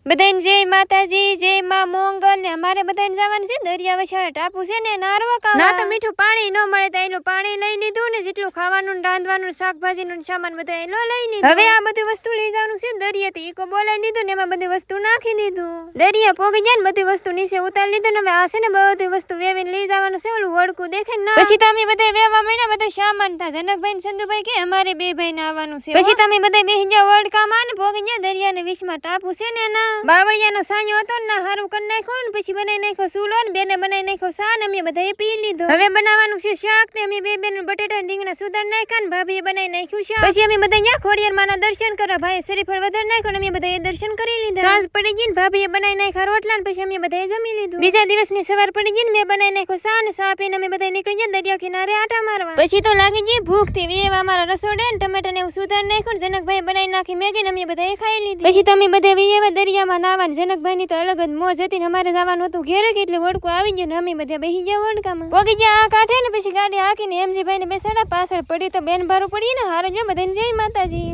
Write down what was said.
બધાને જય માતાજી, જય માં મોંગલ ને અમારે બધાને જવાનું છે દરિયા વછાળા ટાપુ છે ને નારવા કાવા. ના તો મીઠું પાણી ન મળે તો એનું પાણી લઈ લીધું ને જેટલું ખાવાનું રાંધવાનું શાકભાજીનું સામાન બધું એલો લઈ લીધું. હવે આ બધી વસ્તુ લઈ જવાનું છે દરિયાથી. ઈકો બોલાવી લીધું ને એમાં બધી વસ્તુ નાખી દીધું. દરિયા પોગી જાય ને બધી વસ્તુ નીચે ઉતારી લીધું ને હવે આ છે ને બધી વસ્તુ વેવીને લઈ જવાનું છે. ઓલું વડકું દેખે ને પછી તમે બધા વેવા માંડ્યા બધા સામાન થા. જનકભાઈ ને સંધુભાઈ કે અમારે બે ભાઈ ને આવવાનું છે. પછી તમે બધા બેસી જાવ વડકામાં ને પોગી જાય દરિયા ને વિશમાં ટાપુ છે ને ના બાવળિયાનો સાયો હતો ને હારું કરી નાખ્યો ને પછી બનાવી નાખ્યો સૂલો ને બેને બનાવી નાખ્યો સા ને અમે બધાએ પી લીધો. હવે બનાવવાનું છે શાક ને અમે બે બેન બટેટા રીંગણા સુધાર નાખ્યા ને ભાભીએ બનાવી નાખ્યું શાક. પછી અમે બધા ત્યાં ખોડિયાર માના દર્શન કરવા ભાઈ શ્રીફળ વધારે નાખ્યો ને અમે બધાએ દર્શન કરી લીધા. સાંજ પડી ગઈ ને ભાભીએ બનાવી નાખ્યા રોટલા ને પછી અમે બધાએ જમી લીધું. બીજા દિવસની સવાર પડી ગઈ ને મેં બનાવી નાખ્યો સા ને સા પીને અમે બધા નીકળી ગયા દરિયા કિનારે આટા મારવા. પછી તો લાગી ગઈ ભૂખ થી વેવા અમારા રસોડે ને ટમેટા ને એવું સુધાર નાખ્યું ને જનકભાઈ બનાવી નાખી મેગી ને અમે બધાએ ખાઈ લીધી. પછી તમે બધા વેવા દરિયામાં નાવા. જનકભાઈ ની તો અલગ જ મોજ હતી ને અમારે જવાનું હતું ઘેરે કે એટલે વડકું આવી ગયું ને અમે બધા બેસી ગયા વડકામાં. પોગી ગયા આ કાંઠે ને પછી ગાડી હાકીને એમજીભાઈ ને બેસાડા પાછળ પડી તો બેન ભારું પડી ને હારો જો બધાને જય માતાજી.